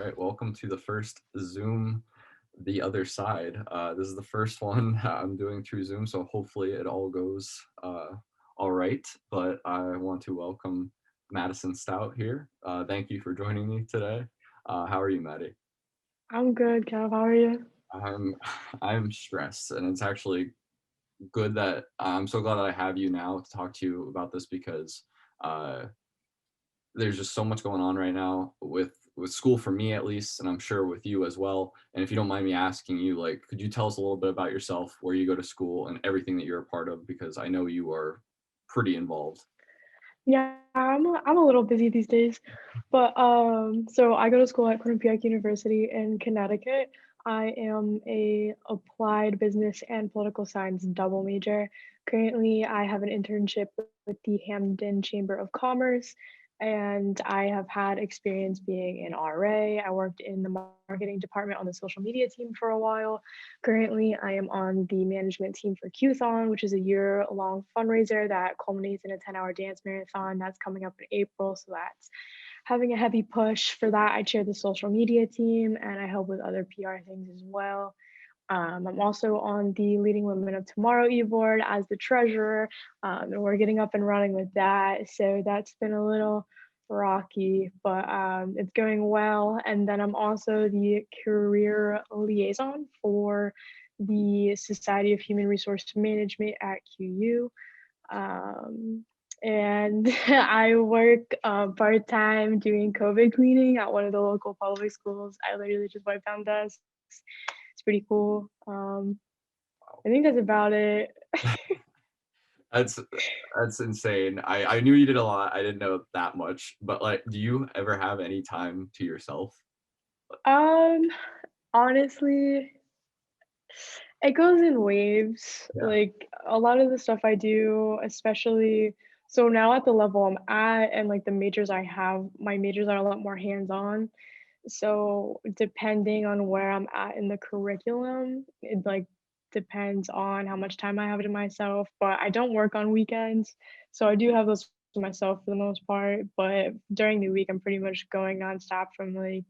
right, welcome to the first Zoom the other side. This is the first one I'm doing through Zoom, so hopefully it all goes all right. But I want to welcome Madison Stout here. Thank you for joining me today. How are you, Maddie? I'm good, Kev. How are you? I'm I'm stressed, and it's actually good that I'm so glad that I have you now to talk to you about this because uh, there's just so much going on right now with school for me at least, and I'm sure with you as well. And if you don't mind me asking you, like, could you tell us a little bit about yourself, where you go to school, and everything that you're a part of? Because I know you are pretty involved. Yeah, I'm a little busy these days, but so I go to school at Quinnipiac University in Connecticut. I am a applied business and political science double major. Currently, I have an internship with the Hamden Chamber of Commerce, and I have had experience being an RA. I worked in the marketing department on the social media team for a while. Currently, I am on the management team for Qthon, which is a year-long fundraiser that culminates in a 10-hour dance marathon that's coming up in April. So that's having a heavy push for that. I chair the social media team and I help with other PR things as well. I'm also on the Leading Women of Tomorrow e-board as the treasurer, and we're getting up and running with that. So that's been a little rocky, but it's going well. And then I'm also the career liaison for the Society of Human Resource Management at QU. Um, and I work part time doing COVID cleaning at one of the local public schools. I literally just wipe down desks. It's pretty cool. I think that's about it. That's that's insane. I knew you did a lot. I didn't know that much. But like, do you ever have any time to yourself? Um, Honestly, it goes in waves. Yeah. Like a lot of the stuff I do, especially so now at the level I'm at and like the majors I have, my majors are a lot more hands-on. So depending on where I'm at in the curriculum, it like depends on how much time I have to myself. But I don't work on weekends, so I do have those to myself for the most part. But during the week, I'm pretty much going nonstop from like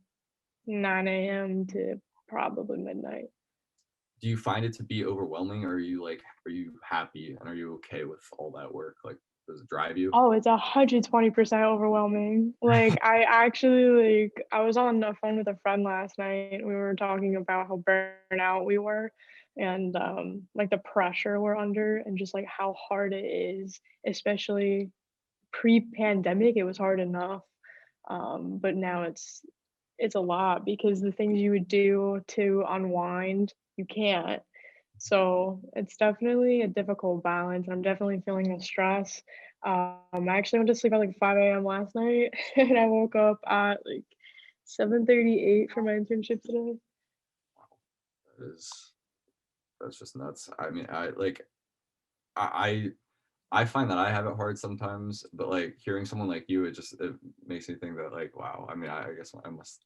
9 a.m. to probably midnight. Do you find it to be overwhelming, or are you happy and are you okay with all that work? Like, does it drive you? Oh, it's 120% overwhelming. Like I actually I was on the phone with a friend last night. We were talking about how burnout we were and like the pressure we're under and just like how hard it is, especially pre-pandemic, it was hard enough. But now it's a lot because the things you would do to unwind, you can't. So it's definitely a difficult balance. I'm definitely feeling the stress. I actually went to sleep at like 5 a.m. last night and I woke up at like 7:38 for my internship today. That is that's just nuts. I mean, I I find that I have it hard sometimes, but like hearing someone like you, it makes me think that like, wow. I mean, I guess I must.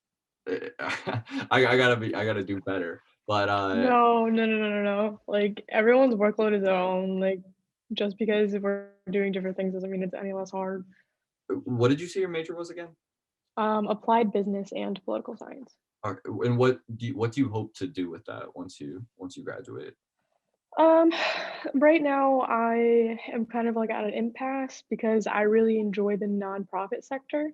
I gotta do better. But No, no, no, no, no, no. Like everyone's workload is their own. Like just because we're doing different things doesn't mean it's any less hard. what did you say your major was again? Applied business and political science. And what do you hope to do with that once you graduate? Um, right now I am kind of like at an impasse because I really enjoy the nonprofit sector.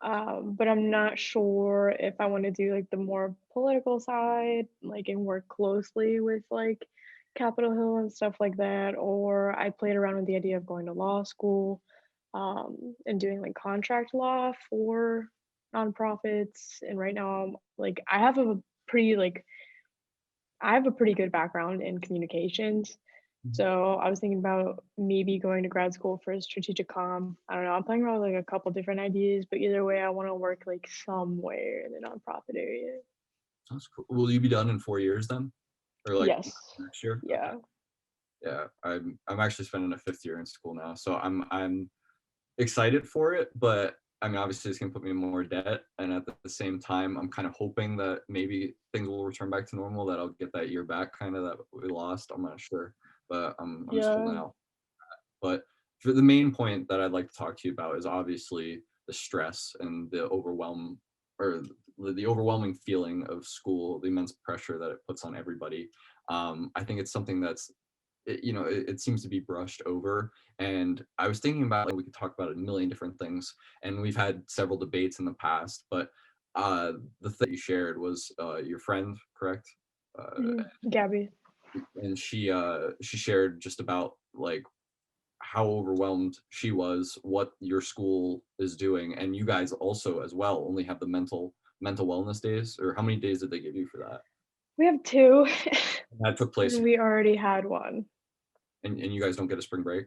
But I'm not sure if I want to do like the more political side, like and work closely with like Capitol Hill and stuff like that, or I played around with the idea of going to law school, and doing like contract law for nonprofits. And right now I'm like pretty like I have a pretty good background in communications. So I was thinking about maybe going to grad school for strategic comm. I don't know. I'm playing around with like a couple different ideas, but either way, I want to work like somewhere in the nonprofit area. That's cool. Will you be done in 4 years then, or like Yes. next year? Okay. Yeah. Yeah, I'm actually spending a fifth year in school now, so I'm excited for it, but I mean, obviously, it's gonna put me in more debt, and at the same time, I'm kind of hoping that maybe things will return back to normal, that I'll get that year back, kind of that we lost. I'm not sure, but I'm just Yeah. holding out. But for the main point that I'd like to talk to you about is obviously the stress and the overwhelm, or the overwhelming feeling of school, the immense pressure that it puts on everybody. I think it's something that's it seems to be brushed over. And I was thinking about, like, we could talk about a million different things, and we've had several debates in the past, but the thing you shared was your friend, correct? Uh, Gabby. and she shared just about like how overwhelmed she was, what your school is doing, and you guys also as well only have the mental wellness days, or how many days did they give you for that? We have 2, And that took place, and we already had 1. and you guys don't get a spring break?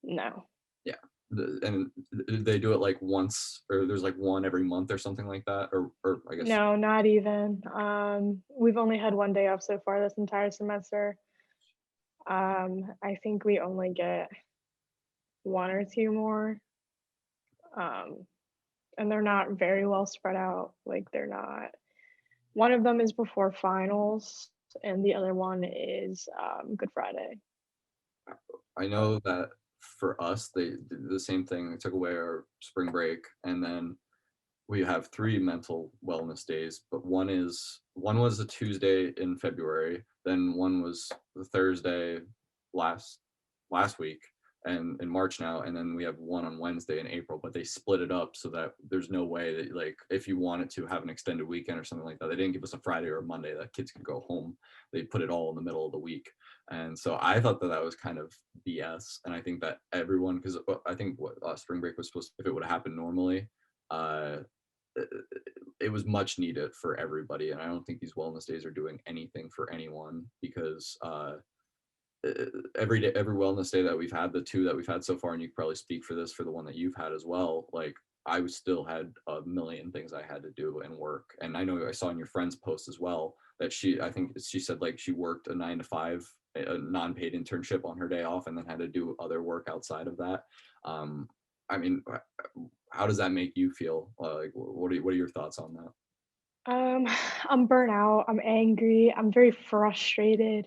No. Yeah. And they do it like once, or there's like one every month or something like that, or I guess. No, not even. We've only had 1 day off so far this entire semester. I think we only get 1 or 2 more, um, and they're not very well spread out, like, they're not one of them is before finals, and the other one is, Good Friday. I But know that for us they did the same thing. They took away our spring break, and then we have three mental wellness days, but one was a Tuesday in February, then one was the Thursday last last week and in March now, and then we have one on Wednesday in April, but they split it up so that there's no way that, like, if you wanted to have an extended weekend or something like that, they didn't give us a Friday or a Monday that kids could go home. They put it all in the middle of the week. And so I thought that that was kind of BS. And I think that everyone, because I think what spring break was supposed to, if it would have happened normally, uh, it, it was much needed for everybody. And I don't think these wellness days are doing anything for anyone, because every day, every wellness day that we've had, the two that we've had so far, and you could probably speak for this for the one that you've had as well, like, I was still had a million things I had to do and work. And I know I saw in your friend's post as well that I think she said like she worked a 9 to 5, a non-paid internship on her day off, and then had to do other work outside of that. Um, I mean, how does that make you feel? Like, what are your thoughts on that? Um, I'm burnt out, I'm angry, I'm very frustrated.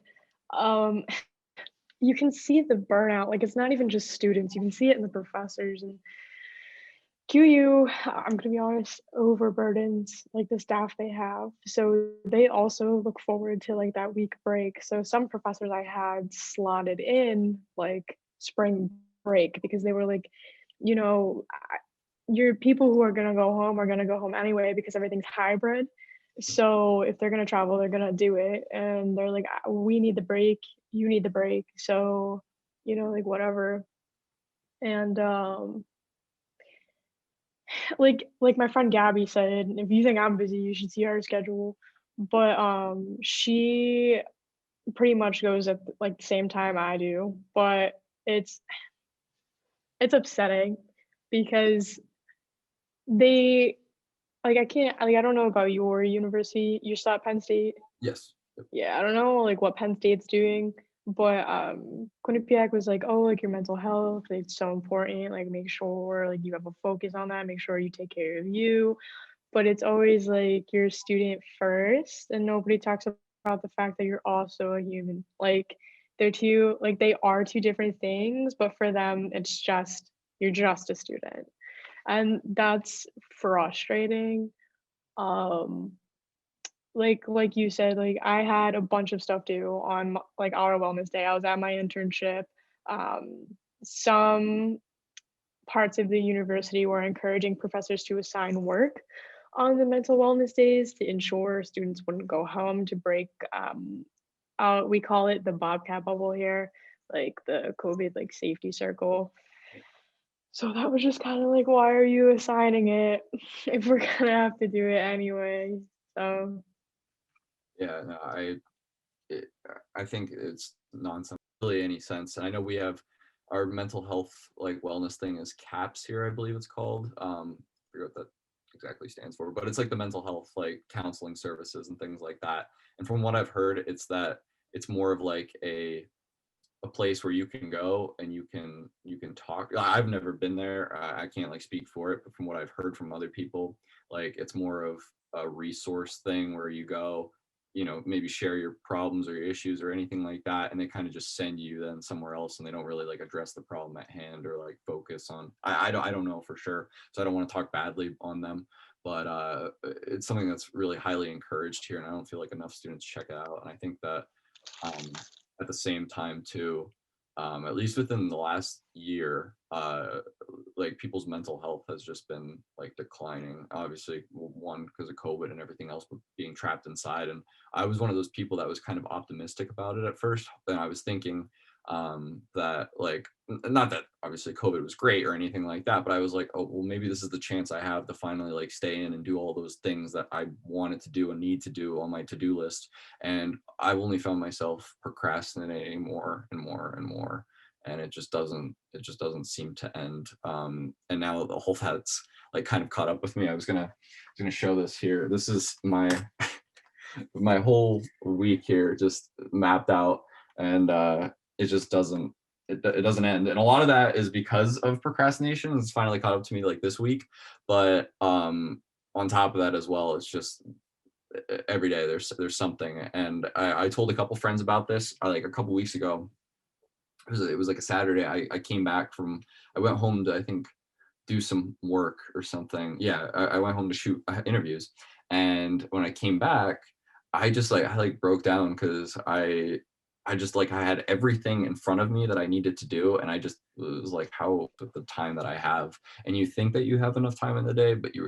Um, you can see the burnout, like, it's not even just students, you can see it in the professors, and QU, I'm gonna be honest, overburdens, like, the staff they have, so they also look forward to, like, that week break. So some professors I had slotted in, like, spring break because they were like, you know, your people who are gonna go home anyway because everything's hybrid. So if they're gonna travel, they're gonna do it, and they're like, We need the break, you need the break, so, like, whatever." And, like my friend Gabby said, "If you think I'm busy, you should see her schedule." But, she pretty much goes at, like, the same time I do, but it's it's upsetting because they I can't like, I don't know about your university. You're still at Penn State? Yes. Yeah, I don't know, like, what Penn State's doing, but, Quinnipiac was like, "Oh, like, your mental health, it's so important, like, make sure, like, you have a focus on that, make sure you take care of you." But it's always like you're a student first, and nobody talks about the fact that you're also a human. Like, they are 2 different things, but for them, it's just you're just a student, and that's frustrating. Um, like you said, like, I had a bunch of stuff due on, like, our wellness day. I was at my internship. Um, some parts of the university were encouraging professors to assign work on the mental wellness days to ensure students wouldn't go home to break, we call it the Bobcat bubble here, like the COVID, like, safety circle. So that was just kind of like, why are you assigning it if we're gonna have to do it anyway? So Yeah, no, it, I think it's nonsense, really any sense. And I know we have our mental health, like, wellness thing is CAPS here, I believe it's called. I forget what that exactly stands for, but it's like the mental health, like, counseling services and things like that. And from what I've heard, it's that it's more of like a place where you can go and you can talk. I've never been there. I can't like speak for it, but from what I've heard from other people, like, it's more of a resource thing where you go. maybe share your problems or your issues or anything like that, and they kind of just send you then somewhere else, and they don't really like address the problem at hand or like focus on. I don't know for sure, so I don't want to talk badly on them, but it's something that's really highly encouraged here, and I don't feel like enough students check it out. And I think that at the same time too, at least within the last year, like people's mental health has just been like declining. Obviously, one because of COVID and everything else, but being trapped inside. And I was one of those people that was kind of optimistic about it at first, and I was thinking that like not that obviously COVID was great or anything like that, but I was like, oh well, maybe this is the chance I have to finally like stay in and do all those things that I wanted to do and need to do on my to-do list. And I've only found myself procrastinating more and more and more, and it just doesn't seem to end. And now the whole that's like kind of caught up with me. I was gonna show this here. This is my my whole week here just mapped out, and it just doesn't it doesn't end. And a lot of that is because of procrastination. It's finally caught up to me like this week, but on top of that as well, it's just every day there's something. And I told a couple friends about this like a couple weeks ago. It was like a Saturday. I came back from, I went home to I think do some work or something. Yeah, I went home to shoot interviews, and when I came back, I broke down because I just like I had everything in front of me that I needed to do, and I just was like, how with the time that I have, and you think that you have enough time in the day, but you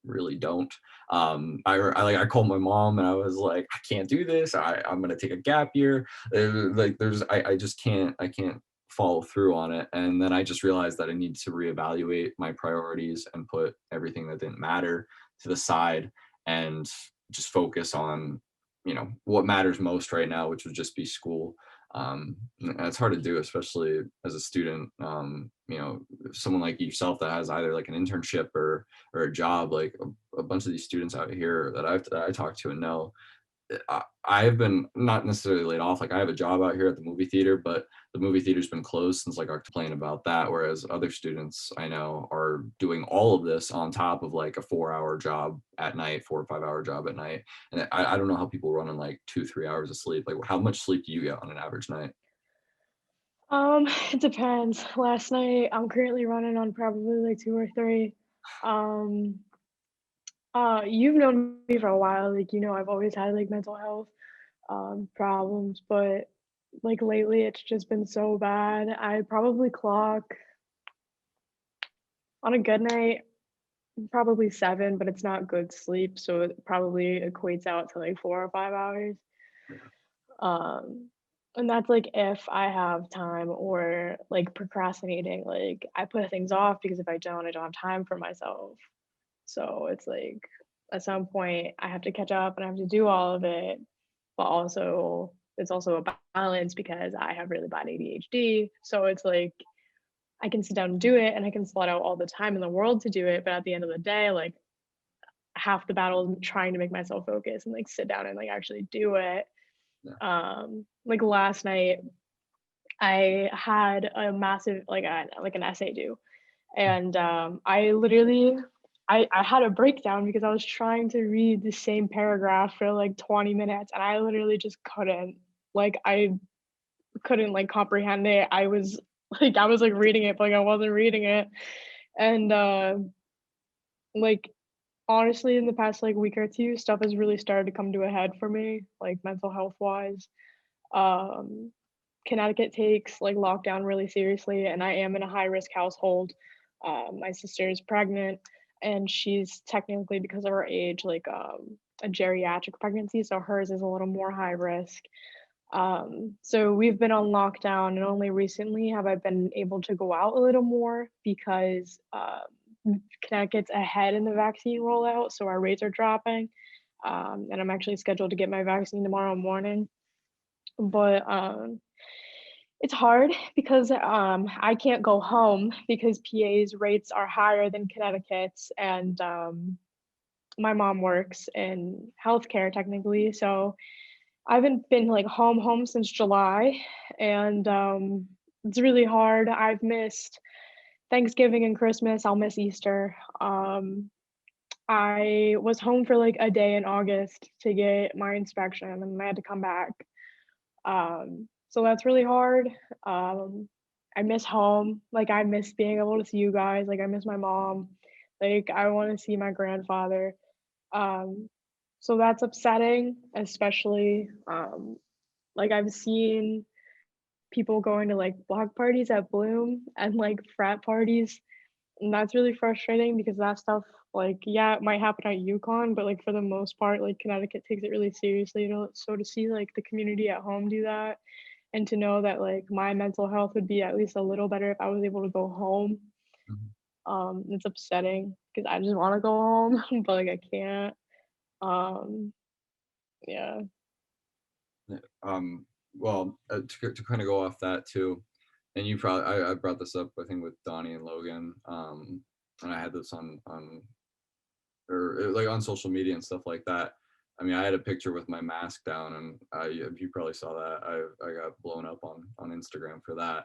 really don't. I called my mom and I was like, I can't do this. I'm gonna take a gap year. Like I just can't follow through on it. And then I just realized that I need to reevaluate my priorities and put everything that didn't matter to the side and just focus on, what matters most right now, which would just be school. And it's hard to do, especially as a student. Someone like yourself that has either like an internship or a job, like a bunch of these students out here that I talk to and know, I've been not necessarily laid off. Like I have a job out here at the movie theater, but the movie theater's been closed since like October. Complain about that. Whereas other students I know are doing all of this on top of like a 4 hour job at night, 4 or 5 hour job at night. And I don't know how people run on like 2, 3 hours of sleep. Like how much sleep do you get on an average night? It depends. Last night, I'm currently running on probably like 2 or 3. Um, you've known me for a while, like, I've always had, like, mental health, problems, but, like, lately, it's just been so bad. I probably clock on a good night, probably 7, but it's not good sleep, so it probably equates out to, like, 4 or 5 hours. Um, and that's, like, if I have time or, like, procrastinating, like, I put things off because if I don't have time for myself. So it's like at some point I have to catch up and I have to do all of it, but also it's also a balance because I have really bad ADHD. So it's like I can sit down and do it and I can slot out all the time in the world to do it. But at the end of the day, like half the battle is trying to make myself focus and like sit down and like actually do it. Yeah. Like last night I had a massive like an essay due and I literally I had a breakdown because I was trying to read the same paragraph for like 20 minutes and I literally just couldn't. Like I couldn't like comprehend it. I was like reading it, but like I wasn't reading it. And like honestly in the past like week or two, stuff has really started to come to a head for me, like mental health wise. Um Connecticut takes like lockdown really seriously, and I am in a high risk household. My sister is pregnant, and she's technically, because of her age, like a geriatric pregnancy, so hers is a little more high risk. So we've been on lockdown, and only recently have I been able to go out a little more because Connecticut's ahead in the vaccine rollout, so our rates are dropping. And I'm actually scheduled to get my vaccine tomorrow morning. But it's hard because, I can't go home because PA's rates are higher than Connecticut's, and, my mom works in healthcare technically, so I haven't been, like, home since July, and, it's really hard. I've missed Thanksgiving and Christmas, I'll miss Easter. I was home for like a day in August to get my inspection, and then I had to come back. So that's really hard. Um, I miss home. Like I miss being able to see you guys. Like I miss my mom. Like I want to see my grandfather. Um, so that's upsetting, especially like I've seen people going to like block parties at Bloom and like frat parties, and that's really frustrating because that stuff, like, yeah, it might happen at UConn, but like for the most part, like Connecticut takes it really seriously. So to see like the community at home do that, and to know that like my mental health would be at least a little better if I was able to go home, Mhm. it's upsetting because I just want to go home, but like I can't. Um, yeah. Yeah, well, to kind of go off that too, and you probably I brought this up I think with Donnie and Logan, and I had this on or like on social media and stuff like that. I mean, I had a picture with my mask down, and you probably saw that. I got blown up on Instagram for that.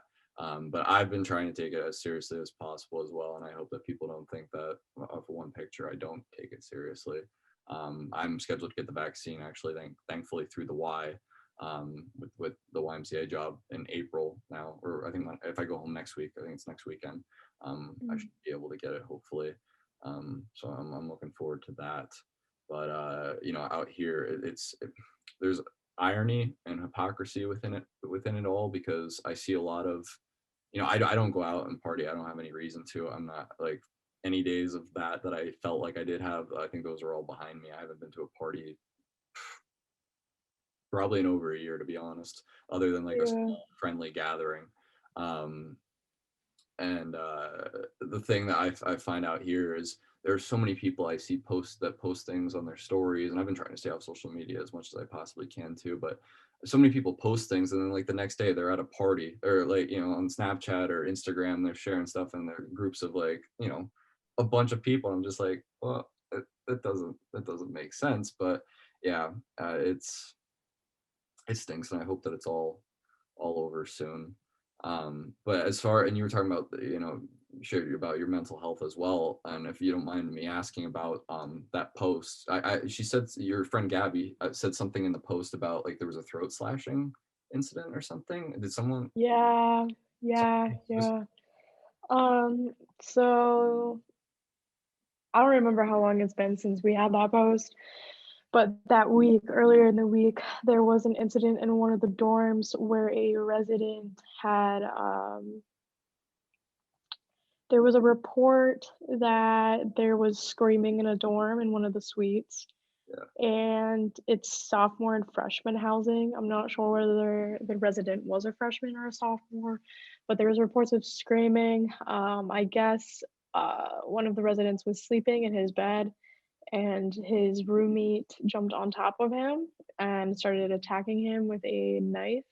But I've been trying to take it as seriously as possible as well, and I hope that people don't think that of one picture I don't take it seriously. I'm scheduled to get the vaccine actually, thankfully through the Y, with the YMCA job in April now, or I think if I go home next week, I think it's next weekend. I Mm. should be able to get it hopefully. So I'm looking forward to that. But you know, out here there's irony and hypocrisy within it all because I see a lot of, you know, I don't go out and party. I don't have any reason to. I'm not like any days of that I felt like I did have. I think those are all behind me. I haven't been to a party probably in over a year, to be honest, other than like a Yeah. small friendly gathering. Um, and the thing that I find out here is there are so many people I see post things on their stories, and I've been trying to stay off social media as much as I possibly can too. But so many people post things, and then like the next day they're at a party, or like, you know, on Snapchat or Instagram they're sharing stuff in their groups of like, you know, a bunch of people. I'm just like, well, that doesn't make sense. But yeah, it stinks, and I hope that it's all over soon. But as far, and you were talking about you know, share about your mental health as well, and if you don't mind me asking about that post, she said your friend Gabby said something in the post about like there was a throat slashing incident or something. Did someone? Yeah. Yeah. Yeah. Um, so I don't remember how long it's been since we had that post, but that week, earlier in the week, there was an incident in one of the dorms where a resident had, there was a report that there was screaming in a dorm in one of the suites, Yeah. and it's sophomore and freshman housing. I'm not sure whether the resident was a freshman or a sophomore, but there was reports of screaming. I guess one of the residents was sleeping in his bed, and his roommate jumped on top of him and started attacking him with a knife.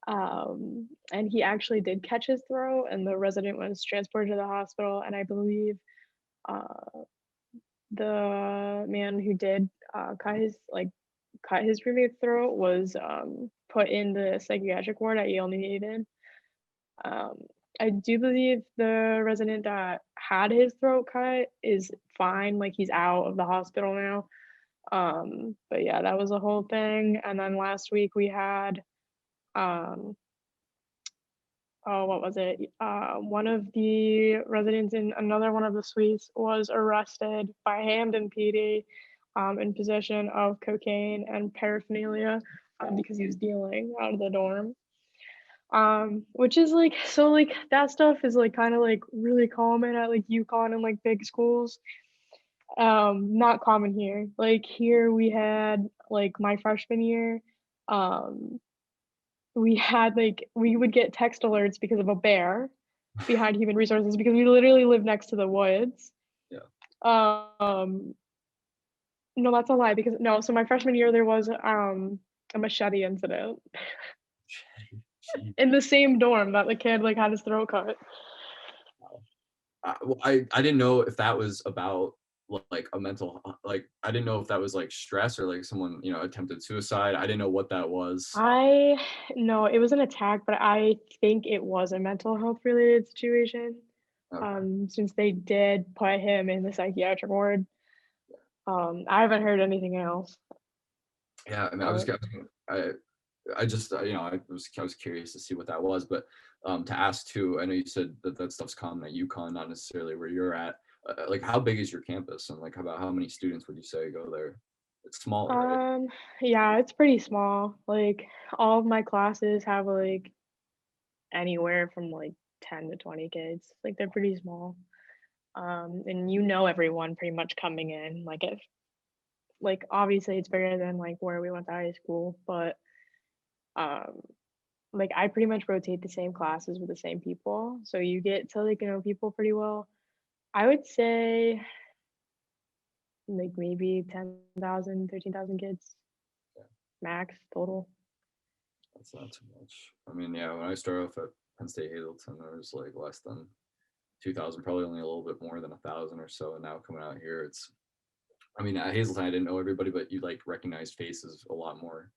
And he actually did catch his throat, and the resident was transported to the hospital. And I believe uh, the man who did cut his roommate's throat was put in the psychiatric ward at Yale New Haven. Um, I do believe the resident that had his throat cut is fine, like he's out of the hospital now. But yeah, that was a whole thing. And then last week we had, um, oh, what was it? One of the residents in another one of the suites was arrested by Hamden PD, in possession of cocaine and paraphernalia, because he was dealing out of the dorm. Which is like, so like that stuff is like kind of like really common at like UConn and like big schools. Not common here. Like here we had like my freshman year, um, we had like we would get text alerts because of a bear behind human resources because we literally live next to the woods. Yeah. Um, no, that's a lie because no, so my freshman year there was a machete incident Gee, in the same dorm that the kid like had his throat cut. wow. Well, I didn't know if that was about like a mental like I didn't know if that was like stress or like someone, you know, attempted suicide. I didn't know what that was. I No, it was an attack, but I think it was a mental health related situation. Okay. Since they did put him in the psychiatric ward. I haven't heard anything else, Yeah, I mean, but I just, I was curious to see what that was, but, to ask too, I know you said that that stuff's common at UConn, not necessarily where you're at. Like, how big is your campus, and like, about how many students would you say go there? It's smaller, right? um, yeah, it's pretty small. Like all of my classes have like anywhere from like 10 to 20 kids. Like they're pretty small. And you know everyone pretty much coming in. Like if like obviously it's bigger than like where we went to high school, but um like I pretty much rotate the same classes with the same people. So you get to like know people pretty well. I would say like maybe 10,000, 13,000 kids Yeah, max total. that's not too much. I mean, yeah, when I started off at Penn State Hazleton, there was like less than 2,000, probably only a little bit more than 1,000 or so. And now coming out here, it's, I mean, at Hazleton, I didn't know everybody, but you like recognize faces a lot more,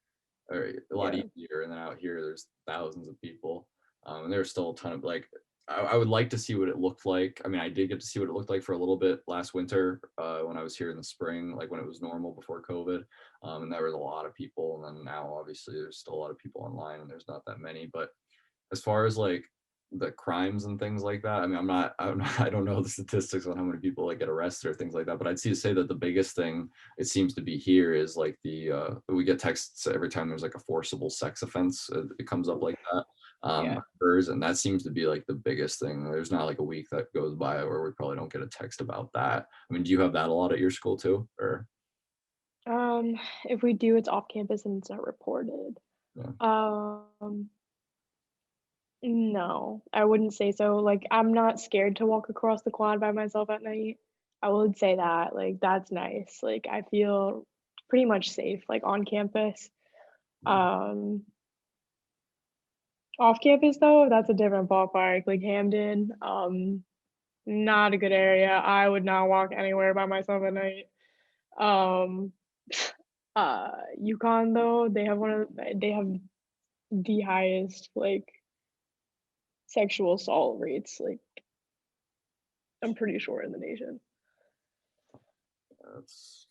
or a lot Yeah. easier. And then out here, there's thousands of people, and there's still a ton of like. I would like to see what it looked like. I mean, I did get to see what it looked like for a little bit last winter when I was here in the spring, like when it was normal before COVID, and there was a lot of people. And then now, obviously, there's still a lot of people online, and there's not that many. But as far as like the crimes and things like that, I mean, I don't know the statistics on how many people like get arrested or things like that, but I'd say that the biggest thing it seems to be here is like we get texts every time there's like a forcible sex offense. It comes up like that. Yeah. Occurs, and that seems to be like the biggest thing. There's not like a week that goes by where we probably don't get a text about that. I mean, do you have that a lot at your school too, or Um, if we do, it's off campus and it's not reported. yeah? Um, no, I wouldn't say so. Like, I'm not scared to walk across the quad by myself at night. I would say that. Like, that's nice. Like, I feel pretty much safe, like on campus. Yeah. Um, Off campus though, that's a different ballpark. Like Hamden, not a good area. I would not walk anywhere by myself at night. Um, UConn though, they have the highest like sexual assault rates, like I'm pretty sure in the nation. That's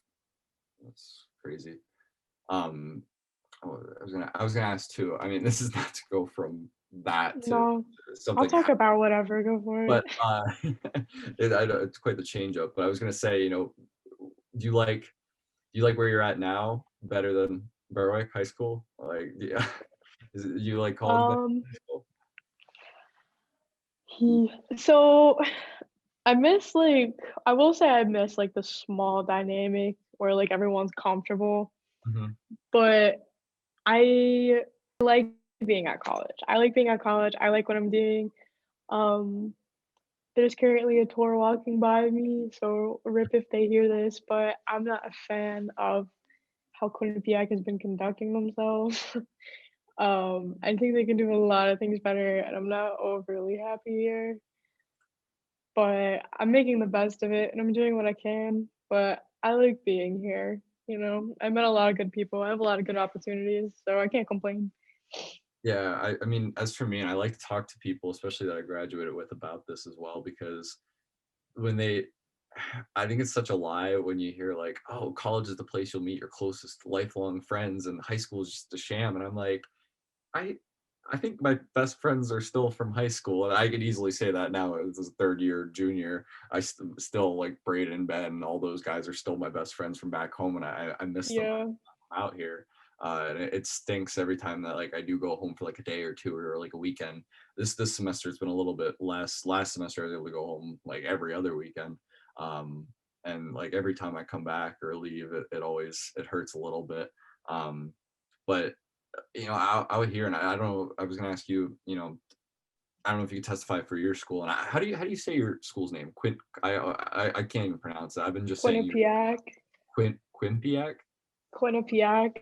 that's crazy. Um, Oh, I was gonna ask too. I mean, this is not to go from that to No, I'll something, talk about whatever. Go for it. but it's quite the change up. But I was gonna say, do you like do you like where you're at now better than Berwick High School? Like, yeah, do you like college better Um, than high school? so I miss like I will say I miss like the small dynamic where like everyone's comfortable, Mhm. but I like being at college. I like being at college. I like what I'm doing. Um, there's currently a tour walking by me, so rip if they hear this, but I'm not a fan of how Quinnipiac has been conducting themselves. I think they can do a lot of things better, and I'm not overly happy here. But I'm making the best of it, and I'm doing what I can. But I like being here. You know, I met a lot of good people. I have a lot of good opportunities, so I can't complain. Yeah, I mean, as for me, and I like to talk to people, especially that I graduated with, about this as well, because when they I think it's such a lie when you hear like, "Oh, college is the place you'll meet your closest lifelong friends, and high school is just a sham." And I'm like, I I think my best friends are still from high school, and I could easily say that now as a third year junior. Still like Braden, Ben, all those guys are still my best friends from back home, and I miss them Yeah, out here. And it stinks every time that like I do go home for like a day or two or like a weekend. This semester has been a little bit less. Last semester I was able to go home like every other weekend. Um, and like every time I come back or leave, it always it hurts a little bit. Um, but out here, and I don't know. I was gonna ask you. I don't know if you could testify for your school. And how do you say your school's name? Quint. I can't even pronounce it. I've been just saying you Quinnipiac, Quinpiac. Quinnipiac,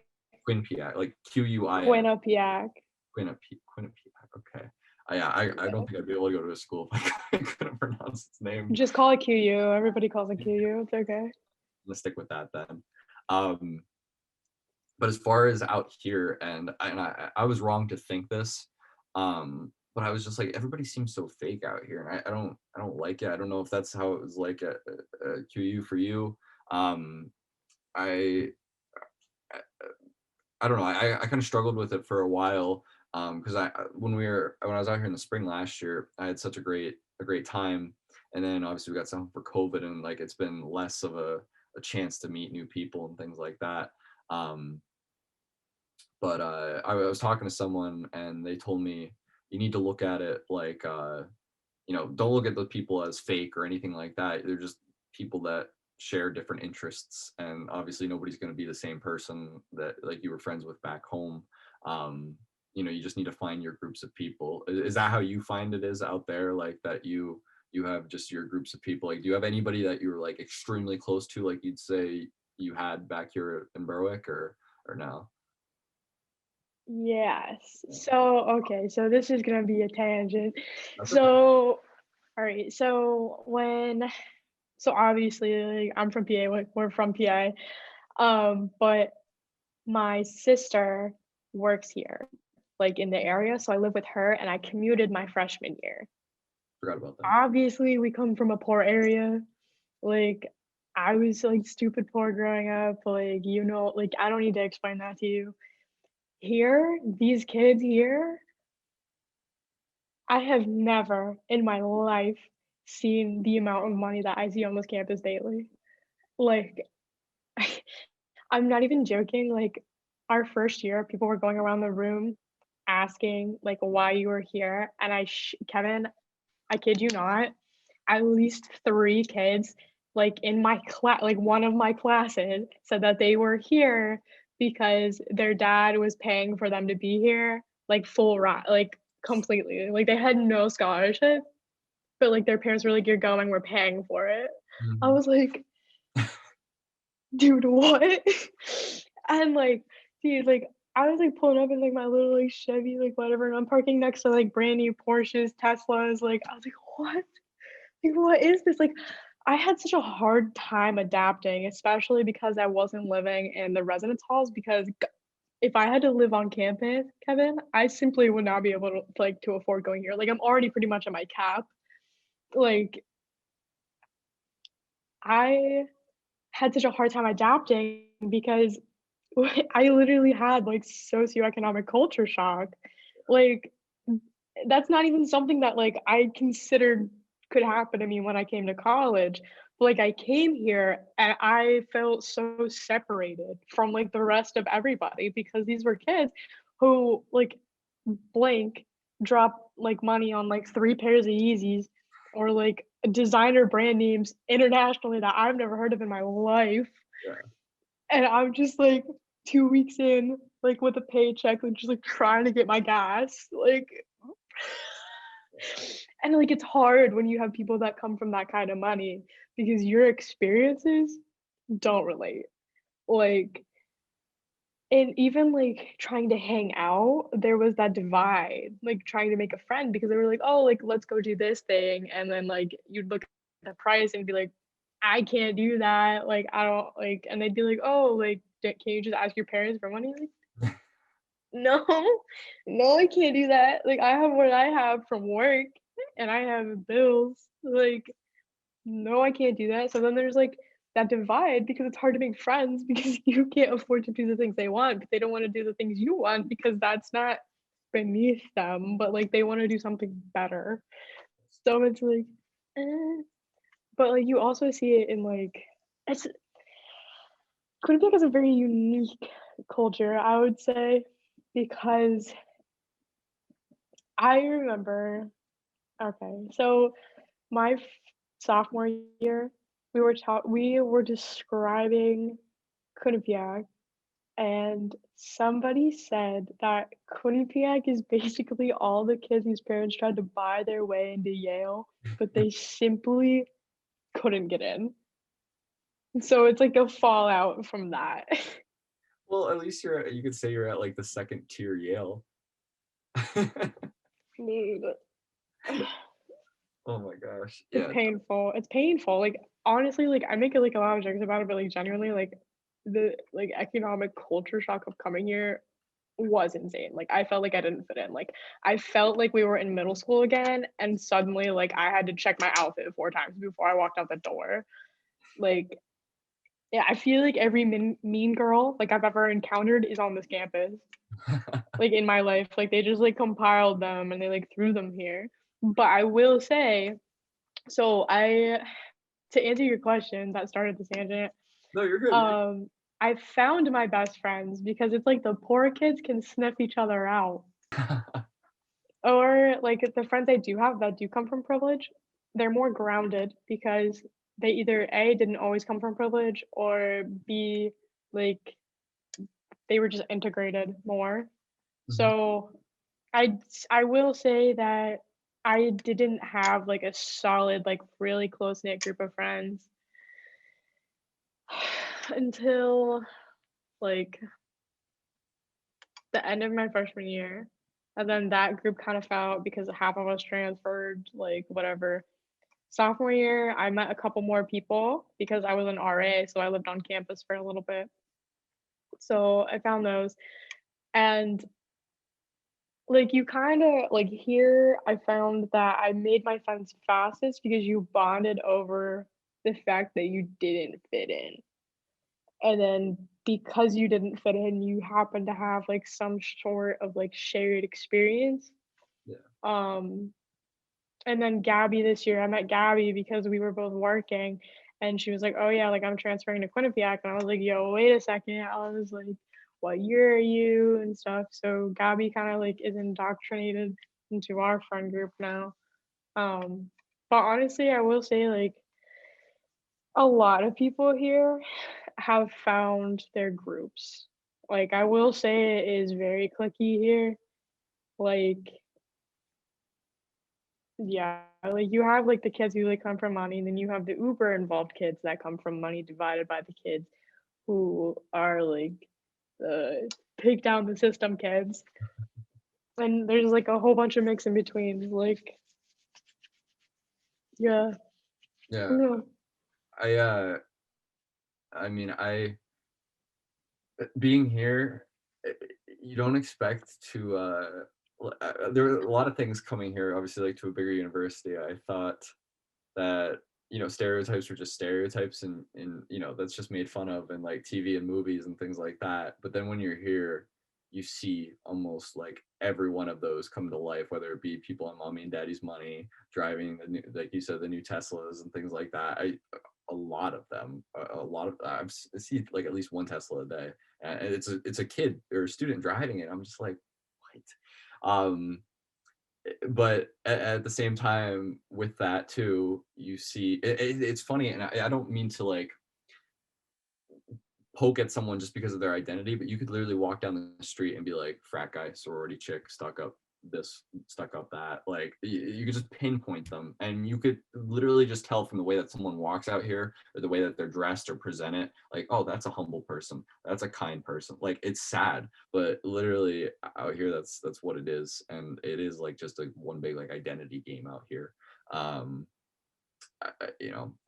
Quinpiac, like Quin. Quinnipiac. Quinnipiac. Okay. Yeah, I don't Yeah. think I'd be able to go to a school if I couldn't pronounce its name. Just call it QU. Everybody calls it QU. It's okay. Let's stick with that then. Um, but as far as out here, and I was wrong to think this, but I was just like, everybody seems so fake out here, and I don't like it. I don't know if that's how it was like at QU for you. Um, I I don't know. I kind of struggled with it for a while because when I was out here in the spring last year, I had such a great time, and then obviously we got something for COVID, and like it's been less of a chance to meet new people and things like that. Um, but I was talking to someone, and they told me you need to look at it like don't look at the people as fake or anything like that. They're just people that share different interests, and obviously nobody's going to be the same person that like you were friends with back home. Um, you just need to find your groups of people. Is that how you find it is out there? Like that you have just your groups of people. Like, do you have anybody that you're like extremely close to, like you'd say you had back here in Berwick, or no? Yes. So, okay, so this is gonna be a tangent. That's okay. So, all right, so obviously, like, I'm from PA, like, we're from PA, but my sister works here, like, in the area, so I live with her, and I commuted my freshman year. Forgot about that. Obviously, we come from a poor area, like, I was, like, stupid poor growing up, like, like, I don't need to explain that to you. Here, these kids here, I have never in my life seen the amount of money that I see on this campus daily. Like, I'm not even joking, like, our first year, people were going around the room asking, like, why you were here, and Kevin, I kid you not, at least 3 kids, like, in my class, like, one of my classes said that they were here because their dad was paying for them to be here, like, full ride, like, completely, like, they had no scholarship, but, like, their parents were like, "You're going, we're paying for it." I Mhm. was like, "Dude, what?" And, like, dude, like, I was, like, pulling up in, like, my little, like, Chevy, like, whatever, and I'm parking next to, like, brand new Porsches, Teslas, like, I was like, "What? Like, what is this?" Like, I had such a hard time adapting, especially because I wasn't living in the residence halls because if I had to live on campus, Kevin, I simply would not be able to, like, to afford going here. Like, I'm already pretty much at my cap. Like, I had such a hard time adapting because I literally had, like, socioeconomic culture shock. Like, that's not even something that, like, I considered could happen to me when I came to college. But, like, I came here and I felt so separated from, like, the rest of everybody because these were kids who, like, blank, drop, like, money on, like, 3 pairs of Yeezys or, like, designer brand names internationally that I've never heard of in my life, Yeah. and I'm just, like, 2 weeks in, like, with a paycheck, like, just, like, trying to get my gas, like, and, like, it's hard when you have people that come from that kind of money because your experiences don't relate, like, and even, like, trying to hang out, there was that divide, like, trying to make a friend because they were like, "Oh, like, let's go do this thing," and then, like, you'd look at the price and be like, "I can't do that," like, "I don't," like, and they'd be like, "Oh, like, can you just ask your parents for money?" Like, "No, no, I can't do that, like, I have what I have from work, and I have bills, like, no, I can't do that." So then there's, like, that divide because it's hard to make friends because you can't afford to do the things they want, but they don't wanna do the things you want because that's not beneath them, but, like, they wanna do something better. So it's like, eh, but, like, you also see it in, like, it's Quinnipiac is a very unique culture, I would say, because I remember, okay, so my sophomore year, we were describing Quinnipiac, and somebody said that Quinnipiac is basically all the kids whose parents tried to buy their way into Yale, but they simply couldn't get in. So it's like a fallout from that. Well, at least you could say you're at like the second tier Yale. Dude, Oh my gosh. it's Yeah. painful. It's painful. Like, honestly, like, I make, like, a lot of jokes about it, but, like, genuinely, like, the, like, economic culture shock of coming here was insane. Like, I felt like I didn't fit in. Like, I felt like we were in middle school again, and suddenly, like, I had to check my outfit 4 times before I walked out the door. Like, yeah, I feel like every mean girl, like, I've ever encountered is on this campus, like, in my life, like, they just, like, compiled them and they, like, threw them here. But I will say, so I to answer your question that started this tangent, No, you're good. um, I found my best friends because it's like the poor kids can sniff each other out. Or, like, the friends I do have that do come from privilege, they're more grounded because they either A, didn't always come from privilege, or B, like, they were just integrated more. Mhm. So, I will say that I didn't have, like, a solid, like, really close-knit group of friends until, like, the end of my freshman year, and then that group kind of fell out because half of us transferred, like, whatever. Sophomore year, I met a couple more people because I was an RA, so I lived on campus for a little bit. So I found those. And like you kinda like here, I found that I made my friends fastest because you bonded over the fact that you didn't fit in. And then because you didn't fit in, you happen to have like some sort of like shared experience. Yeah. Um And then Gabby this year, I met Gabby because we were both working, and she was like, "Oh, yeah, like, I'm transferring to Quinnipiac," and I was like, "Yo, wait a second." I was like, "What year are you?" and stuff, so Gabby kinda, like, is indoctrinated into our friend group now. But honestly, I will say, like, a lot of people here have found their groups. Like, I will say it is very cliquey here. Like, yeah, like, you have, like, the kids who, like, come from money, and then you have the uber involved kids that come from money divided by the kids who are, like, the take down the system kids, and there's, like, a whole bunch of mix in between, like, yeah, I Yeah. don't know. I I mean, being here, you don't expect to there are a lot of things coming here, obviously, like to a bigger university. I thought that, stereotypes were just stereotypes, and that's just made fun of in like TV and movies and things like that. But then when you're here, you see almost like every one of those come to life, whether it be people on mommy and daddy's money driving the new, like you said, the new Teslas and things like that. A lot of them, a lot of I see like at least one Tesla a day, and it's a kid or a student driving it. I'm just like, what? But at the same time with that too, you see it's funny, and I don't mean to like poke at someone just because of their identity, but you could literally walk down the street and be like frat guy, sorority chick, stuck up this, stuck up that. Like you could just pinpoint them, and you could literally just tell from the way that someone walks out here or the way that they're dressed or present it, like, oh, that's a humble person, that's a kind person. Like it's sad, but literally out here, that's what it is, and it is like just a one big like identity game out here. Um,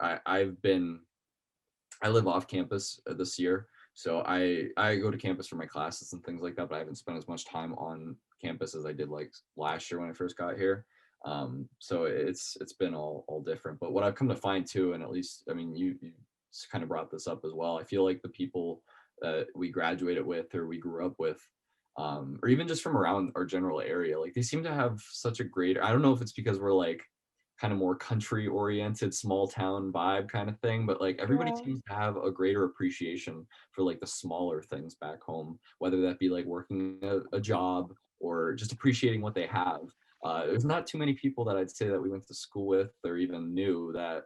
I've been I live off campus this year, so I go to campus for my classes and things like that, but I haven't spent as much time on campus as I did like last year when I first got here. So it's been all different. But what I've come to find too, and at least I mean you kind of brought this up as well. I feel like the people that we graduated with or we grew up with, or even just from around our general area, like they seem to have such a great. I don't know if it's because we're like kind of more country oriented small town vibe kind of thing, but like everybody Yeah, seems to have a greater appreciation for like the smaller things back home, whether that be like working a job or just appreciating what they have. There's not too many people that I'd say that we went to school with or even knew that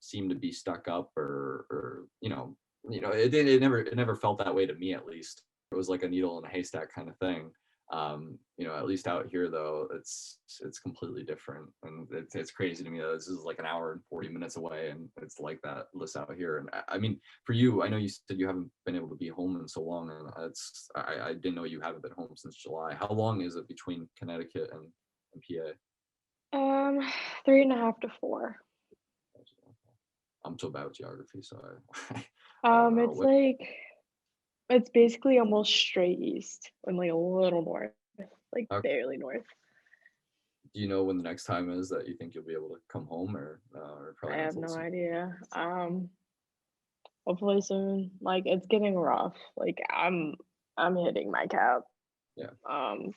seem to be stuck up or it never felt that way to me, at least. It was like a needle in a haystack kind of thing. At least out here though, it's completely different, and it's crazy to me that this is like an hour and 40 minutes away, and it's like that list out here. And I mean, for you, I know you said you haven't been able to be home in so long, and I didn't know you haven't been home since July. How long is it between Connecticut and PA? um, 3.5 to 4. I'm so bad with geography, so I don't know. It's like it's basically almost straight east and, like, a little north, like, How, barely north. do you know when the next time is that you think you'll be able to come home, or I probably not have until no soon? idea. hopefully soon. Like it's getting rough. Like I'm hitting my cap. Yeah. Um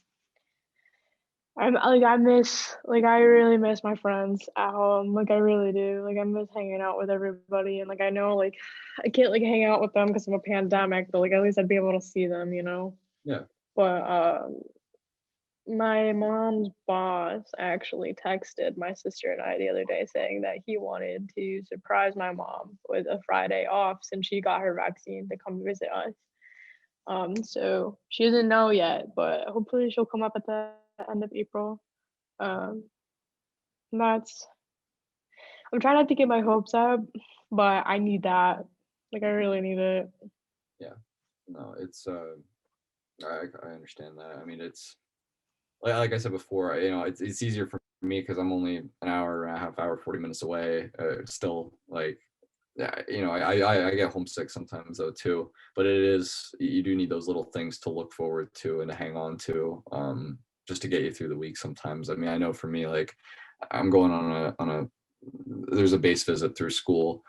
I really miss my friends at home. Like I really do. Like I miss hanging out with everybody and like I know like I can't like hang out with them because of a pandemic, but like at least I'd be able to see them, you know. Yeah. But my mom's boss actually texted my sister and I the other day saying that he wanted to surprise my mom with a Friday off since she got her vaccine to come visit us. So she doesn't know yet, but hopefully she'll come up at the end of April. Um, that's I'm trying not to get my hopes up, but I need that. Like I really need it. Yeah. No, it's I understand that. I mean, it's like I said before, it's easier for me because I'm only an hour and a half hour, 40 minutes away. Still, like, yeah, I get homesick sometimes though too. But you do need those little things to look forward to and to hang on to, just to get you through the week. Sometimes, I mean, I know for me, like, I'm going on a there's a base visit through school.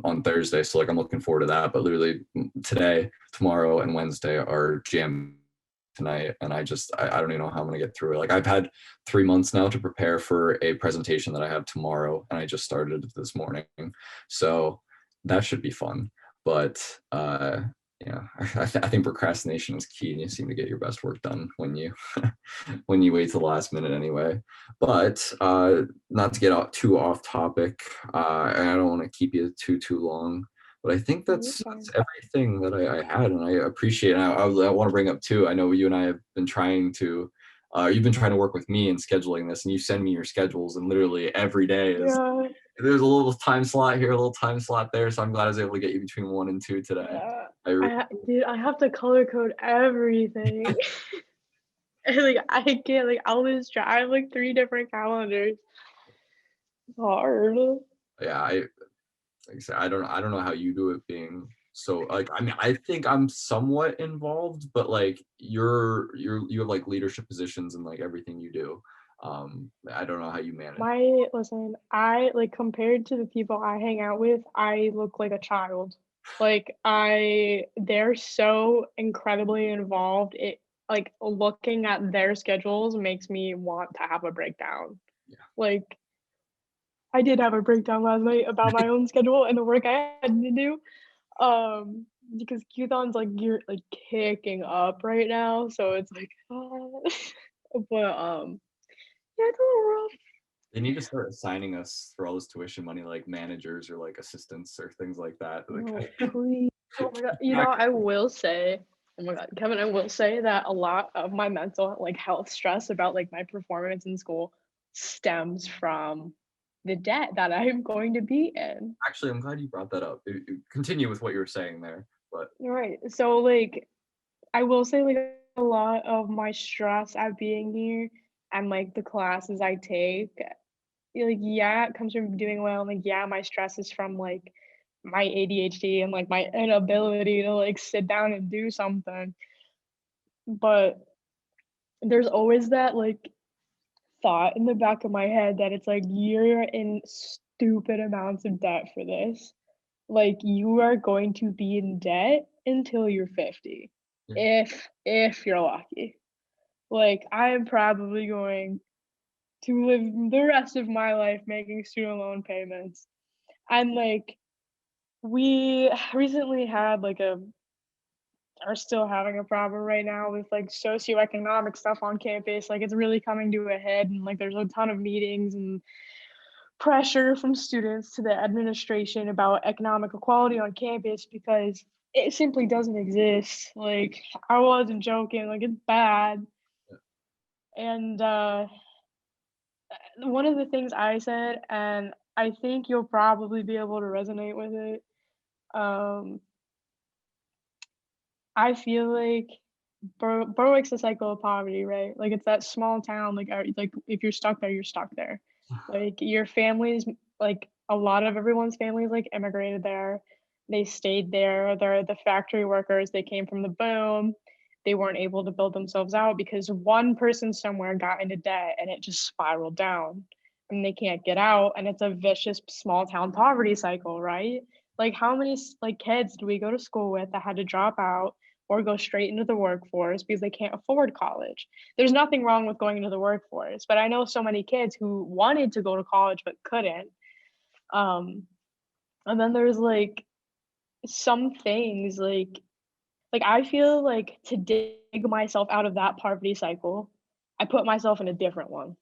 On Thursday, so like I'm looking forward to that. But literally today, tomorrow, and Wednesday are jam tonight, and I don't even know how I'm gonna get through it. Like I've had 3 months now to prepare for a presentation that I have tomorrow, and I just started this morning, so that should be fun. But yeah, I think procrastination is key, and you seem to get your best work done when you when you wait till the last minute anyway. But not to get too off topic, and I don't want to keep you too long. But I think No, you're that's fine. everything that I had, and I appreciate. And I want to bring up too. I know you and I have been trying to. You've been trying to work with me in scheduling this, and you send me your schedules, and literally every day is Yeah, there's a little time slot here, a little time slot there. So I'm glad I was able to get you between 1 and 2 today. yeah. I Dude, I have to color code everything. And, like I can't like I was try I have like 3 different calendars. It's hard. yeah, like I said, I don't know how you do it being so like I mean I think I'm somewhat involved, but like you have like leadership positions and like everything you do. I don't know how you manage. Listen, I like compared to the people I hang out with, I look like a child. Like they're so incredibly involved. It like looking at their schedules makes me want to have a breakdown. Yeah. Like I did have a breakdown last night about my own schedule and the work I had to do. Because Qthon's like you're like kicking up right now, so it's like, but yeah, it's a little rough. They need to start assigning us for all this tuition money like managers or like assistants or things like that. Like No, please. Oh my god. You know, back. I will say, oh my god, Kevin, I will say that a lot of my mental like health stress about like my performance in school stems from the debt that I'm going to be in. Actually, I'm glad you brought that up. Continue with what you were saying there, but Right. So like I will say like a lot of my stress at being here and like the classes I take, like yeah, it comes from doing well. Like yeah, my stress is from like my ADHD and like my inability to like sit down and do something. But there's always that like thought in the back of my head that it's like you're in stupid amounts of debt for this. Like you are going to be in debt until you're 50. yeah. If you're lucky. Like I am probably going to live the rest of my life making student loan payments. And like we recently had like a are still having a problem right now with like socioeconomic stuff on campus. Like it's really coming to a head, and like there's a ton of meetings and pressure from students to the administration about economic equality on campus because it simply doesn't exist. Like I wasn't joking, like it's bad. And one of the things I said, and I think you'll probably be able to resonate with it. Um, I feel like Berwick's a cycle of poverty, right? Like it's that small town. Like if you're stuck there, you're stuck there. Like your family's like a lot of everyone's families like immigrated there. They stayed there. They're the factory workers. They came from the boom. They weren't able to build themselves out because one person somewhere got into debt and it just spiraled down and they can't get out. And it's a vicious small town poverty cycle, right? Like, how many like kids do we go to school with that had to drop out or go straight into the workforce because they can't afford college? There's nothing wrong with going into the workforce, but I know so many kids who wanted to go to college but couldn't. Um, and then there's like some things like I feel like to dig myself out of that poverty cycle, I put myself in a different one.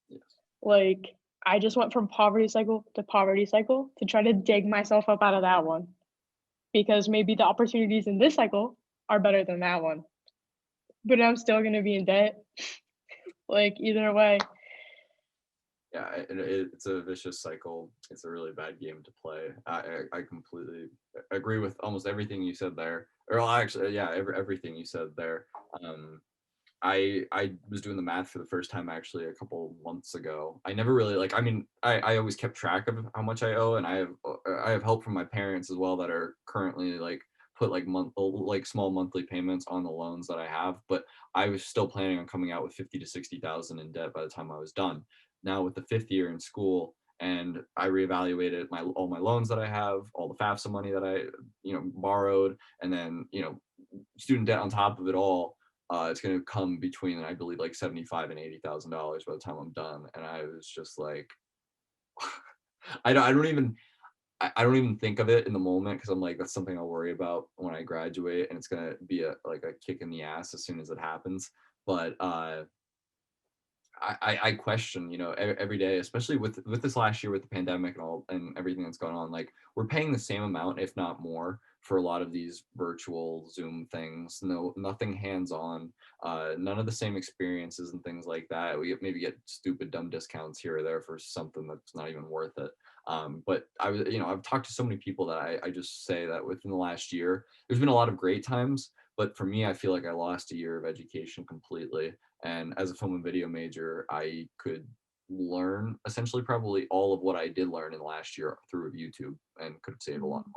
Yes. Like, I just went from poverty cycle to try to dig myself up out of that one because maybe the opportunities in this cycle are better than that one. But I'm still gonna be in debt, like, either way. Yeah, it's a vicious cycle. It's a really bad game to play. I completely agree with almost everything you said there. Or well, actually, yeah, everything you said there. Um, I was doing the math for the first time actually a couple months ago. I never really like. I mean, I always kept track of how much I owe, and I have help from my parents as well that are currently like put like like small monthly payments on the loans that I have. But I was still planning on coming out with 50 to 60,000 in debt by the time I was done. Now with the fifth year in school, and I reevaluated all my loans that I have, all the FAFSA money that I borrowed, and then student debt on top of it all. It's going to come between, I believe, like 75 and $80,000 by the time I'm done. And I was just like, I don't even, I don't even think of it in the moment because I'm like, that's something I'll worry about when I graduate, and it's gonna be like a kick in the ass as soon as it happens. But I question, every day, especially with this last year with the pandemic and all and everything that's going on. Like we're paying the same amount, if not more, for a lot of these virtual Zoom things. No, nothing hands on, none of the same experiences and things like that. We maybe get stupid dumb discounts here or there for something that's not even worth it. But I've talked to so many people that I just say that within the last year, there's been a lot of great times. But for me, I feel like I lost a year of education completely. And as a film and video major, I could learn essentially probably all of what I did learn in the last year through YouTube and could have saved a lot Mhm. of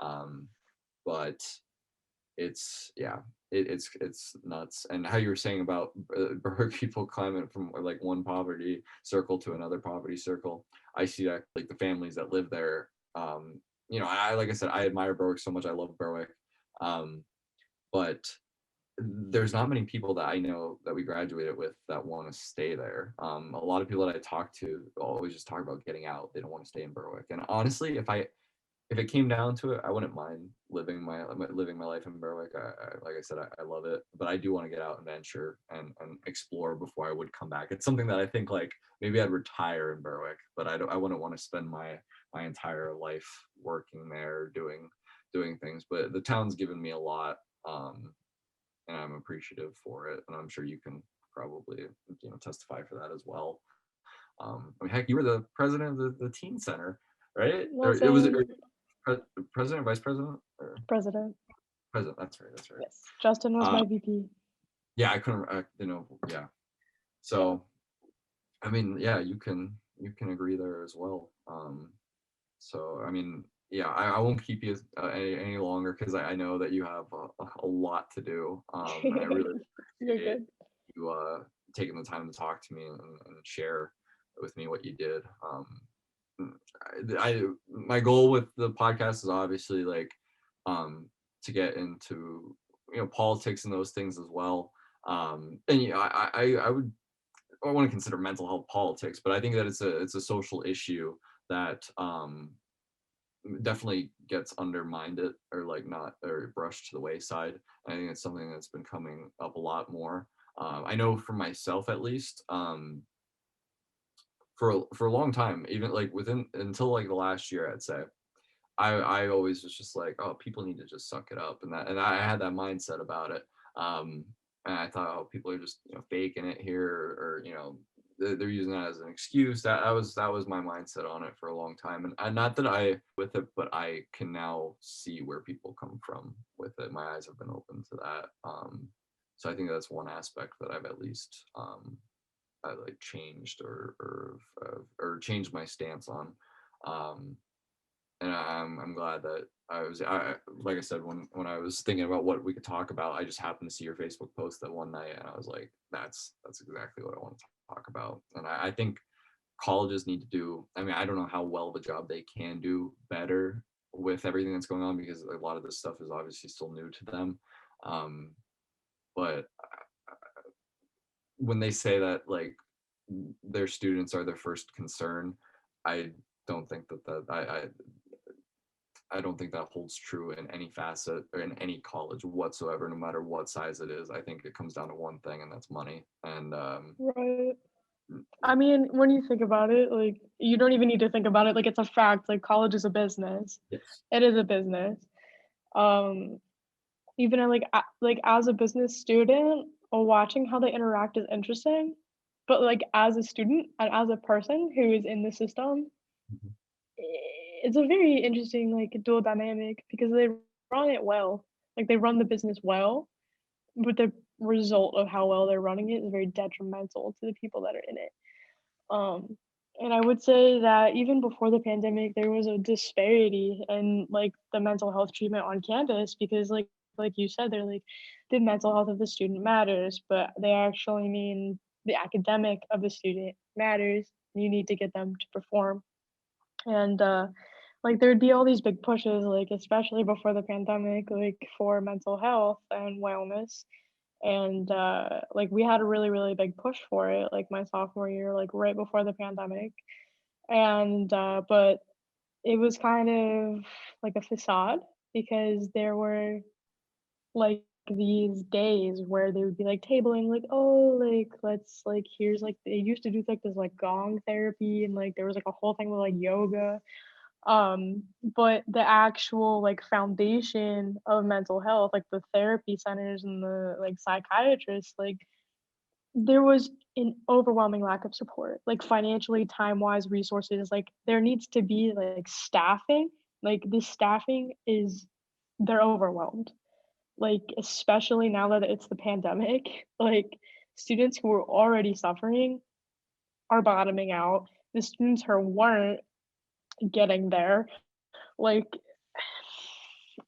money. But yeah, it's nuts. And how you were saying about Berg people climbing from like one poverty circle to another poverty circle, I see that like the families that live there. I like I said, I admire Berwick so much. I love Berwick, um, but there's not many people that I know that we graduated with that want to stay there. A lot of people that I talk to always just talk about getting out. They don't want to stay in Berwick. And honestly, if it came down to it, I wouldn't mind living my life in Berwick. Like I said, I love it, but I do want to get out and venture and explore before I would come back. It's something that I think like maybe I'd retire in Berwick, but I wouldn't want to spend my entire life working there doing things. But the town's given me a lot. And I'm appreciative for it. And I'm sure you can probably testify for that as well. I mean, heck, you were the president of the teen center, right? Or it was Listen, president, vice president, or president. president. That's right. That's right. Yes, Justin was Uh, my VP. yeah, I couldn't. Yeah. Yeah. So I mean, yeah, you can agree there as well. So I mean, yeah, I won't keep you any longer because I know that you have a lot to do. And I really You're appreciate good. you taking the time to talk to me and share with me what you did. My goal with the podcast is obviously like to get into politics and those things as well. And I want to consider mental health politics, but I think that it's a social issue that definitely gets undermined it or like not or brushed to the wayside. I think it's something that's been coming up a lot more. I know for myself at least, for a long time, even like within until like the last year, I'd say I always was just like, oh, people need to just suck it up, and I had that mindset about it. Um, and I thought, oh, people are just faking it here, or they're using that as an excuse. That was my mindset on it for a long time, and not that I with it, but I can now see where people come from with it. My eyes have been open to that. So I think that's one aspect that I've at least I like changed or changed my stance on. Um, and I'm glad that I like I said when I was thinking about what we could talk about, I just happened to see your Facebook post that one night, and I was like, that's exactly what I want to talk about. And I think colleges need to do. I mean, I don't know how well of a job they can do better with everything that's going on, because a lot of this stuff is obviously still new to them. Um, but when they say that like their students are their first concern, I don't think I don't think that holds true in any facet or in any college whatsoever, no matter what size it is. I think it comes down to one thing, and that's money. And Right. I mean, when you think about it, like, you don't even need to think about it, like, it's a fact, like, college is a business. yes, It is a business. Um, even like, as a business student, watching how they interact is interesting, but, like, as a student and as a person who is in the system, mhm, it's a very interesting, like, dual dynamic because they run it well. Like, they run the business well, but the result of how well they're running it is very detrimental to the people that are in it. Um, and I would say that even before the pandemic, there was a disparity in like the mental health treatment on campus because like you said, they're like the mental health of the student matters, but they actually mean the academic of the student matters. You need to get them to perform. And like there'd be all these big pushes, like especially before the pandemic, like for mental health and wellness and like we had a really really big push for it like my sophomore year like right before the pandemic and but it was kind of like a facade because there were like these days where they would be like tabling like oh like let's like here's like they used to do like this like gong therapy and like there was like a whole thing with like yoga but the actual like foundation of mental health like the therapy centers and the like psychiatrists like there was an overwhelming lack of support, like, financially, time-wise, resources, like, there needs to be, like, staffing, like, the staffing is they're overwhelmed, like, especially now that it's the pandemic, like, students who were already suffering are bottoming out, the students who weren't getting there, like,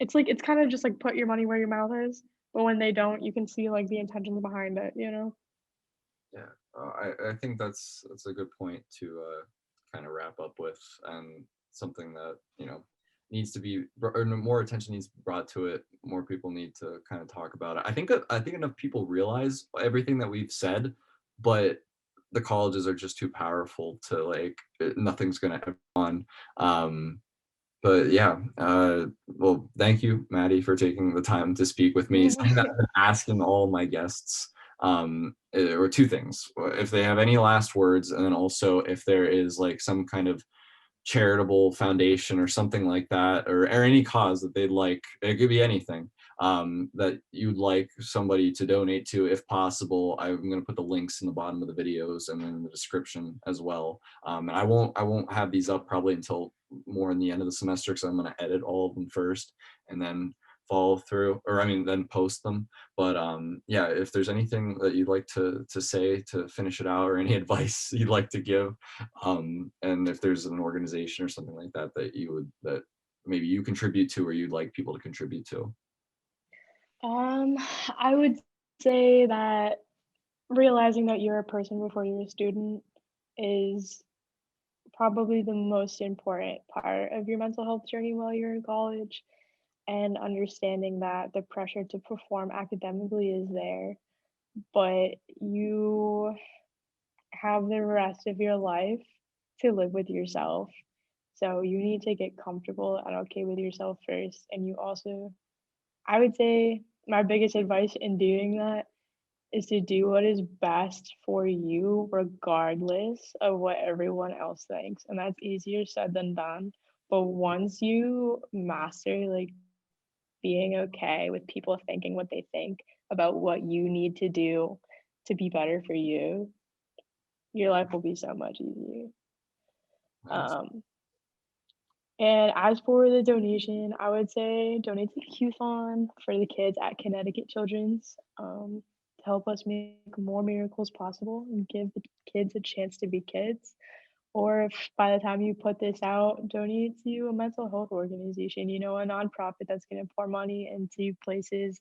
it's kinda just, like, put your money where your mouth is, but when they don't, you can see, like, the intentions behind it, you know? yeah. I think that's a good point to kind of wrap up with, and something that needs to be or more attention needs to be brought to it. More people need to kind of talk about it. I think enough people realize everything that we've said, but the colleges are just too powerful to like nothing's gonna have on. Um, but yeah, well, thank you, Maddie, for taking the time to speak with me. Something that I've been asking all my guests, or two things: if they have any last words, and then also if there is like some kind of charitable foundation or something like that, or any cause that they'd like. It could be anything that you'd like somebody to donate to, if possible. I'm going to put the links in the bottom of the videos and in the description as well. And I won't have these up probably until more in the end of the semester, because I'm going to edit all of them first and then follow through, or I mean then post them. But yeah, if there's anything that you'd like to say to finish it out, or any advice you'd like to give, and if there's an organization or something like that that maybe you contribute to, or you'd like people to contribute to. Um, I would say that realizing that you're a person before you're a student is probably the most important part of your mental health journey while you're in college, and understanding that the pressure to perform academically is there, but you have the rest of your life to live with yourself. So you need to get comfortable and okay with yourself first. And you also, I would say, my biggest advice in doing that is to do what is best for you regardless of what everyone else thinks. And that's easier said than done. But once you master like being okay with people thinking what they think about what you need to do to be better for you, your life will be so much easier. Nice. Um, and as for the donation, I would say donate to the Q-thon for the kids at Connecticut Children's to help us make more miracles possible and give the kids a chance to be kids. Or if by the time you put this out, donate to a mental health organization, you know, a nonprofit that's going to pour money into places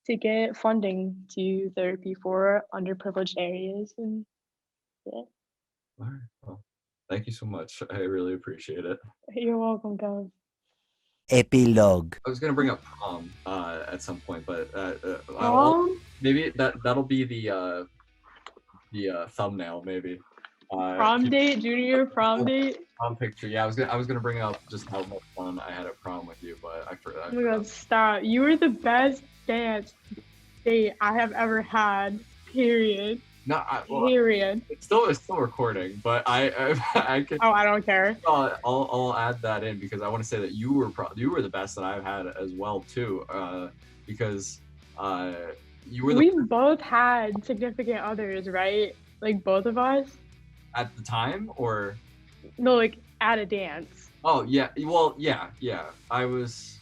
to get funding to therapy for underprivileged areas. And yeah, All right. Well, thank you so much. I really appreciate it. you're welcome, guys. Epilogue. I was gonna bring up prom at some point, but Prom? maybe that'll be the thumbnail maybe. Prom date? Junior prom date? Prom picture. Yeah, I was gonna bring up just how much fun I had at prom with you, but I Oh my forgot. god, stop. You were the best dance date I have ever had. Period. No, Period. it's still recording, but I can. Oh, I don't care. I'll add that in because I want to say that you were the best that I've had as well too. Because you were We both had significant others, right? Like both of us? at the time, or No, like at a dance. oh yeah, well yeah. I was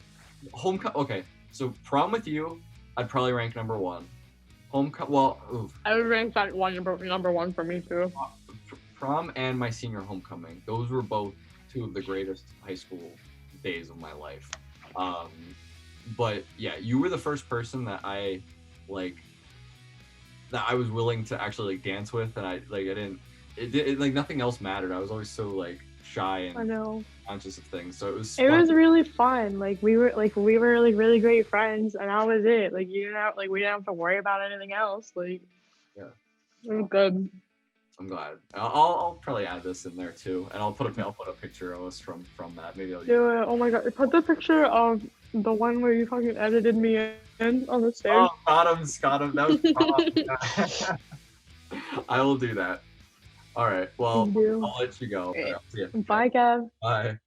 Okay, so prom with you, I'd probably rank number one. Well, oof, I would rank that number one for me too. prom and my senior homecoming. Those were both two of the greatest high school days of my life. Um, but yeah, you were the first person that like that I was willing to actually like dance with, and I didn't. It like nothing else mattered. I was always so like shy I and know. conscious of things, so it was It fun. was really fun. We were like really great friends, and that was it. Like you didn't have, like we didn't have to worry about anything else. Like Yeah, it was good. I'm glad. I'll probably add this in there too, and I'll put a picture of us from that. Maybe I'll use. Do it. Oh my god! Put the picture of the one where you fucking edited me in on the stairs. Oh, got him. That was prom. I will do that. All right. Well, Do. I'll let you go. All right, I'll see you. Bye, Kev. Bye.